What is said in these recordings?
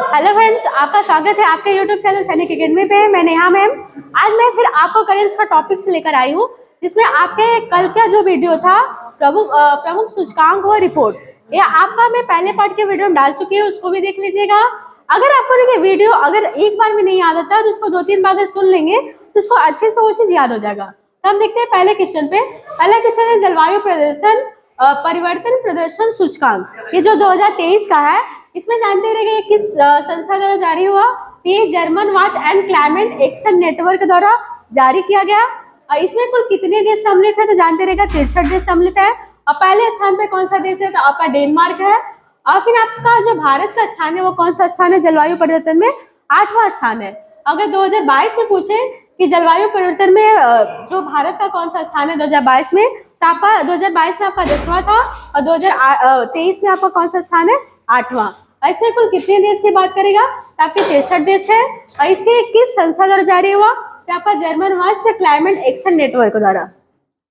Hello friends, आपका स्वागत है आपके यूट्यूब चैनल सैनिक अकेडमी पे। मैं नेहा मैम। आज मैं फिर आपको करेंट्स का टॉपिक्स लेकर आई हूँ, जिसमें आपके कल का जो वीडियो था प्रमुख सूचकांक व रिपोर्ट, ये आपका मैं पहले पार्ट के वीडियो में डाल चुकी हूँ, उसको भी देख लीजिएगा। अगर आपको देखिए वीडियो अगर एक बार में नहीं याद आता तो उसको 2-3 बार सुन लेंगे तो उसको अच्छे से वो चीज याद हो जाएगा। तो हम देखते हैं पहले क्वेश्चन पे। पहला क्वेश्चन है जलवायु परिवर्तन प्रदर्शन सूचकांक। ये जो 2023 का है, इसमें जानते रहिए किस संस्था द्वारा जारी हुआ। ये German watch and climate action network द्वारा जारी किया गया। इसमें कुल कितने देश सम्मिलित है तो जानते रहेगा 63 देश सम्मिलित है। और पहले स्थान पे कौन सा देश है तो आपका डेनमार्क है। और फिर आपका जो भारत का स्थान है वो कौन सा स्थान है जलवायु परिवर्तन में? 8वां स्थान है। अगर 2022 में पूछे कि जलवायु परिवर्तन में जो भारत का कौन सा स्थान है 2022 में, तो आपका 2022 में आपका 10वां था और 2023 में आपका कौन सा स्थान है? 8वां। इसमें कुल कितने देश की बात करेगा तो आपके 63 देश है। और इसके किस संस्था द्वारा जारी हुआ तो आपका German watch climate action network द्वारा।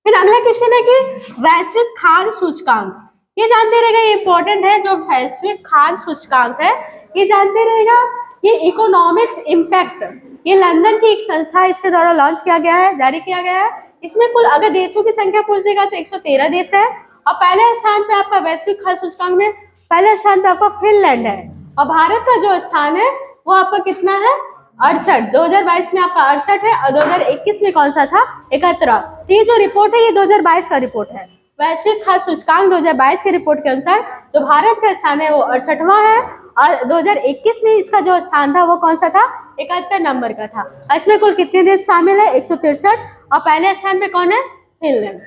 फिर अगला क्वेश्चन है कि वैश्विक खाद्य सूचकांक। ये जानते रहेगा, ये इंपॉर्टेंट है। जो वैश्विक खाद्य सूचकांक है ये जानते रहेगा, ये इकोनॉमिक्स इम्पैक्ट, ये लंदन की एक संस्था है, इसके द्वारा लॉन्च किया गया है, जारी किया गया है। इसमें कुल अगर देशों की संख्या पूछ देगा तो 113 देश है। और पहले स्थान पे आपका वैश्विक खाद्य सूचकांक में पहले स्थान पे आपका फिनलैंड है। और भारत का जो स्थान है वो आपका कितना है? 68। 2022 में आपका 68 है और 2021 में कौन सा था? 71। तो ये जो रिपोर्ट है ये 2022 का रिपोर्ट है। वैश्विक खाद्य सूचकांक 2022 के रिपोर्ट के अनुसार जो भारत का स्थान है वो 68वां है और 2021 में इसका जो स्थान था वो कौन सा था? 71 नंबर का था। इसमें कुल कितने देश शामिल है? 163। और पहले स्थान पे कौन है? फिनलैंड।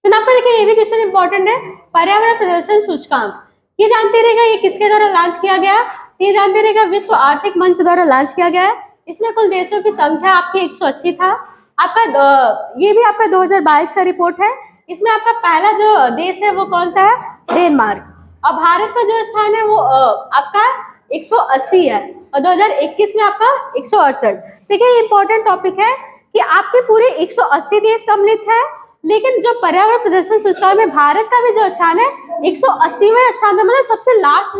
तो आपको देखिए ये भी क्वेश्चन इंपॉर्टेंट है, पर्यावरण प्रदर्शन सूचकांक। ये जानते रहेगा ये किसके द्वारा लॉन्च किया गया? ये जानते रहेगा विश्व आर्थिक मंच द्वारा लॉन्च किया गया है। इसमें कुल देशों की संख्या आपकी 180 था। आपका ये भी आपका 2022 का रिपोर्ट है। इसमें आपका पहला जो देश है वो कौन सा है? डेनमार्क। और भारत का जो स्थान है वो आपका 180 है और 2021 में आपका 168। देखिए ये इंपॉर्टेंट टॉपिक है कि आपके पूरे 180 देश सम्मिलित है, लेकिन जो पर्यावरण प्रदर्शन सूचकांक में भारत का भी जो स्थान है 180वें स्थान में, मतलब सबसे लास्ट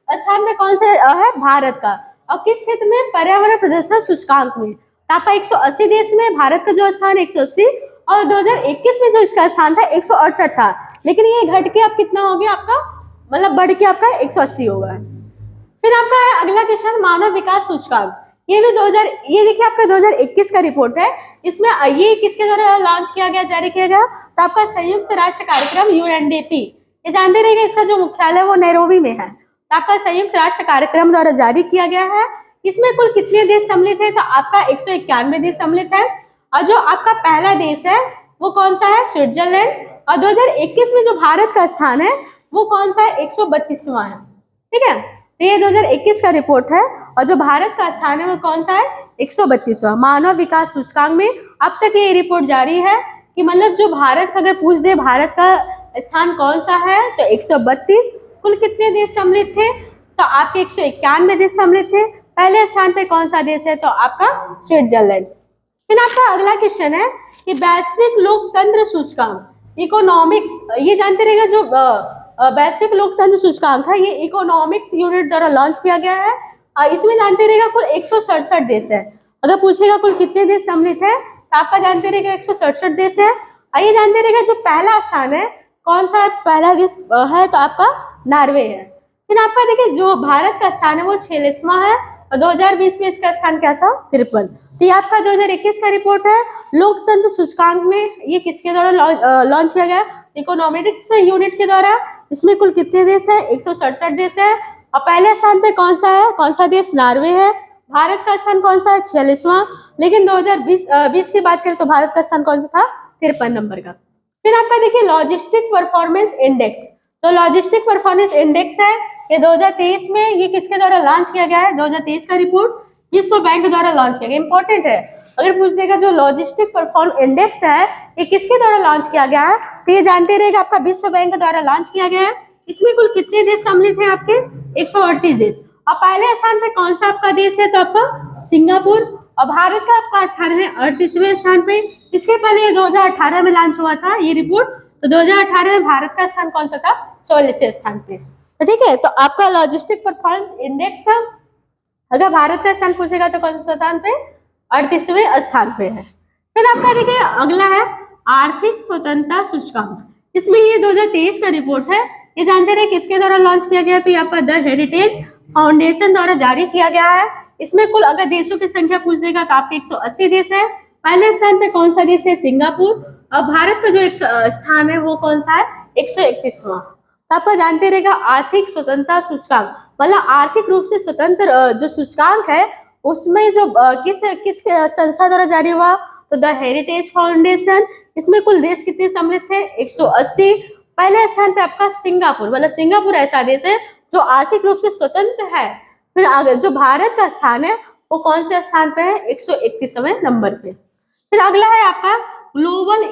स्थान में कौन सा है? भारत का। और किस क्षेत्र में? पर्यावरण प्रदर्शन सूचकांक में। तो आपका 180 देश में भारत का जो स्थान 180 और 2021 में जो इसका स्थान था 168 था, लेकिन ये घट के अब कितना हो गया आपका, मतलब बढ़ के आपका 180 होगा। फिर आपका है अगला क्वेश्चन मानव विकास सूचकांक। ये भी ये देखिए आपका 2021 का रिपोर्ट है। इसमें ये किसके द्वारा लॉन्च किया गया, जारी किया गया? तो आपका संयुक्त राष्ट्र कार्यक्रम यूएनडीपी। ये जानते रहिएगा इसका जो मुख्यालय वो नैरोबी में है। तो आपका संयुक्त राष्ट्र कार्यक्रम द्वारा जारी किया गया है। इसमें कुल कितने देश सम्मिलित है? तो आपका 191 देश सम्मिलित है। और जो आपका पहला देश है वो कौन सा है? स्विट्जरलैंड। और 2021 में जो भारत का स्थान है वो कौन सा है? 132वां है। ठीक है, तो ये 2021 का रिपोर्ट है और जो भारत का स्थान है वो कौन सा है? 132वां। मानव विकास सूचकांक में अब तक ये रिपोर्ट जारी है कि मतलब जो भारत अगर पूछ दे भारत का स्थान कौन सा है तो 132। कुल कितने देश सम्मिलित थे? तो आपके 191 देश सम्मिलित थे। पहले स्थान पे कौन सा देश है? तो आपका स्विट्जरलैंड। फिर आपका अगला क्वेश्चन है कि वैश्विक लोकतंत्र सूचकांक इकोनॉमिक्स। ये जानते रहेगा जो वैश्विक लोकतंत्र सूचकांक है ये इकोनॉमिक्स यूनिट द्वारा लॉन्च किया गया है। इसमें जानते रहेगा कुल 167 देश है। अगर पूछेगा कुल कितने देश सम्मिलित है तो आपका जानते रहेगा 167 देश है। ये जानते रहेगा जो पहला स्थान है कौन सा पहला देश है? तो आपका नॉर्वे है। फिर आपका देखिए जो भारत का स्थान है वो 46वां है और 2020 में इसका स्थान क्या था? 53। तो ये आपका 2021 का रिपोर्ट है। लोकतंत्र सूचकांक में ये किसके द्वारा लॉन्च किया गया? इकोनॉमिक्स यूनिट के द्वारा। इसमें कुल कितने देश है? 167 देश है। और पहले स्थान पे कौन सा है? कौन सा देश? नॉर्वे है। भारत का स्थान कौन सा है? 46वां। लेकिन 2020 की बात करें तो भारत का स्थान कौन सा था? 53 नंबर का। फिर आपका देखिए लॉजिस्टिक परफॉर्मेंस इंडेक्स। तो लॉजिस्टिक परफॉर्मेंस इंडेक्स है ये 2023 में ये किसके द्वारा लॉन्च किया गया है? 2023 का रिपोर्ट विश्व बैंक द्वारा लॉन्च किया गया। इंपॉर्टेंट है, अगर पूछ देगा जो लॉजिस्टिक परफॉर्मेंस इंडेक्स है ये किसके द्वारा लॉन्च किया गया है तो ये जानते रहेगा आपका विश्व बैंक द्वारा लॉन्च किया गया है। इसमें कुल कितने देश सम्मिलित हैं? आपके 138 देश। और पहले स्थान पे कौन सा आपका देश है? तो आपका सिंगापुर। और भारत का आपका स्थान है 38वें स्थान पे। इसके पहले ये 2018 में लॉन्च हुआ था ये रिपोर्ट। तो 2018 में भारत का स्थान कौन सा था? 44वें स्थान पे। तो ठीक है, तो आपका लॉजिस्टिक परफॉर्मेंस इंडेक्स, अगर भारत का स्थान पूछेगा तो कौन सा स्थान पे, 38वें स्थान पे है। फिर आपका देखिए अगला है आर्थिक स्वतंत्रता सूचकांक। इसमें ये 2023 का रिपोर्ट है। ये जानते रहे किसके द्वारा लॉन्च किया गया, तो यहाँ पर द हेरिटेज फाउंडेशन द्वारा जारी किया गया है। इसमें कुल अगर देशों की संख्या पूछ देगा तो आपके 180 देश है। पहले स्थान पे कौन सा देश है, सिंगापुर। और भारत का जो एक स्थान है वो कौन सा है, 131वां। तो आपको जानते रहेगा आर्थिक स्वतंत्रता सूचकांक, मतलब आर्थिक रूप से स्वतंत्र जो सूचकांक है उसमें जो किस संस्था द्वारा जारी हुआ, तो द हेरिटेज फाउंडेशन। इसमें कुल देश कितने सम्मिलित थे, 180। पहले स्थान पे आपका सिंगापुर, मतलब सिंगापुर ऐसा देश है जो आर्थिक रूप से स्वतंत्र है। फिर आगे जो भारत का स्थान है वो कौन से स्थान पे है, 131वें नंबर पे। फिर अगला है आपका ग्लोबल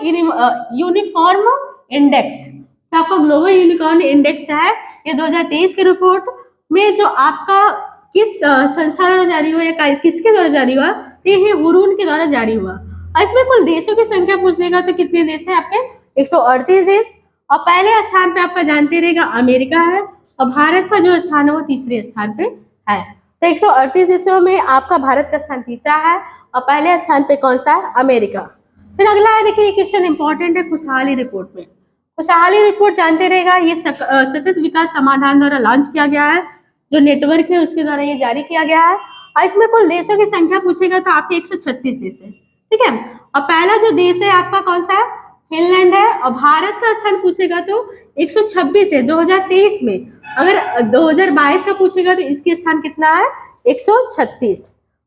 यूनिफॉर्म इंडेक्स। तो आपका ग्लोबल यूनिकॉर्न इंडेक्स है, ये 2023 के रिपोर्ट में जो आपका किस संस्था द्वारा जारी हुआ या किसके द्वारा जारी हुआ, ये हुरून के द्वारा जारी हुआ। और इसमें कुल देशों की संख्या पूछ लेगा तो कितने देश है आपके, 138 देश। और पहले स्थान पे आपका जानते रहेगा अमेरिका है, और भारत का जो स्थान है वो तीसरे स्थान पे है। तो 138 देशों में आपका भारत का स्थान तीसरा है, और पहले स्थान पे कौन सा है, अमेरिका। फिर अगला है देखिए क्वेश्चन इंपॉर्टेंट है खुशहाली रिपोर्ट में। खुशहाली रिपोर्ट जानते रहेगा ये सतत विकास समाधान द्वारा लॉन्च किया गया है, जो नेटवर्क है उसके द्वारा ये जारी किया गया है। और इसमें कुल देशों की संख्या पूछेगा तो आपके 136 देश है, ठीक है। और पहला जो देश है आपका कौन सा है, फिनलैंड है। और भारत का स्थान पूछेगा तो 126 है 2023 में। अगर 2022 का पूछेगा तो इसके स्थान कितना है, 136।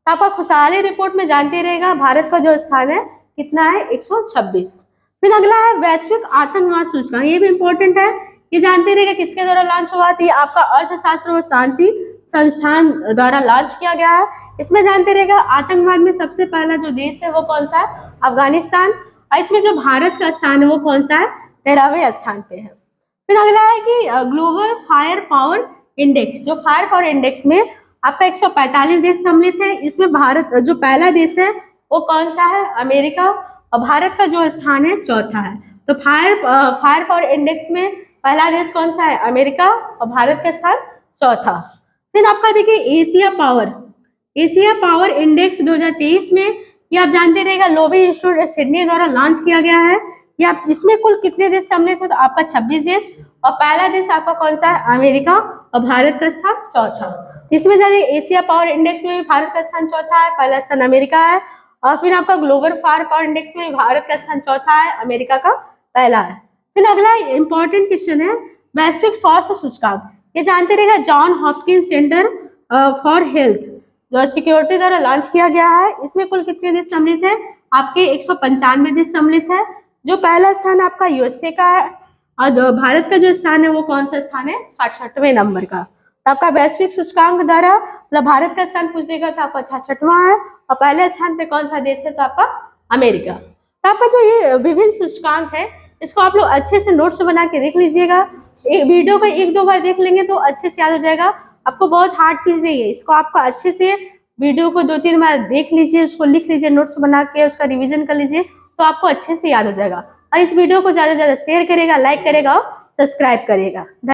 तो आपका खुशहाली रिपोर्ट में जानते रहेगा भारत का जो स्थान है कितना है, 126। फिर अगला है वैश्विक आतंकवाद सूचकांक, ये भी इंपॉर्टेंट है। ये जानते रहेगा किसके द्वारा लॉन्च हुआ थी, आपका अर्थशास्त्र और शांति संस्थान द्वारा लॉन्च किया गया है। इसमें जानते रहेगा आतंकवाद में सबसे पहला जो देश है वो कौन सा है, अफगानिस्तान। और इसमें जो भारत का स्थान है वो कौन सा है, 13वें स्थान पे है। फिर अगला है कि ग्लोबल फायर पावर इंडेक्स। जो फायर पावर इंडेक्स में आपका 145 देश सम्मिलित है। इसमें भारत जो पहला देश है वो कौन सा है, अमेरिका। और भारत का जो स्थान है चौथा है। तो फायर पावर इंडेक्स में पहला देश कौन सा है, अमेरिका, और भारत का स्थान चौथा। फिर आपका देखिए एशिया पावर इंडेक्स 2023 में, ये आप जानते रहेगा लोवी इंस्टीट्यूट सिडनी द्वारा लॉन्च किया गया है। या इसमें कुल कितने देश सम्मिलित थे, तो आपका 26 देश। और पहला देश आपका कौन सा है, अमेरिका, और भारत का स्थान चौथा। इसमें जानिए एशिया पावर इंडेक्स में भी भारत का स्थान चौथा है, पहला स्थान अमेरिका है। और फिर आपका ग्लोबल फायर पावर इंडेक्स में भारत का स्थान चौथा है, अमेरिका का पहला है। फिर अगला इंपॉर्टेंट क्वेश्चन है वैश्विक स्वास्थ्य सूचकांक। ये जानते रहेगा John Hopkins centre for health जो सिक्योरिटी द्वारा लॉन्च किया गया है। इसमें कुल कितने देश सम्मिलित है, आपके 195 देश सम्मिलित है। जो पहला स्थान आपका यूएसए का है, और भारत का जो स्थान है वो कौन सा स्थान है, 66वें नंबर का। तो आपका वैश्विक सूचकांक द्वारा मतलब भारत का स्थान पूछेगा तो आपका 66वां है, और पहले स्थान पे कौन सा देश है, तो आपका अमेरिका। तो आपका जो ये विभिन्न सूचकांक है इसको आप लोग अच्छे से नोट्स बना के देख लीजिएगा। एक वीडियो को 1-2 बार देख लेंगे तो अच्छे से याद हो जाएगा। आपको बहुत हार्ड चीज नहीं है, इसको आपको अच्छे से वीडियो को 2-3 बार देख लीजिए, उसको लिख लीजिए, नोट्स बना के उसका रिविजन कर लीजिए, तो आपको अच्छे से याद हो जाएगा। और इस वीडियो को ज्यादा से ज्यादा शेयर करेगा, लाइक करेगा और सब्सक्राइब करेगा।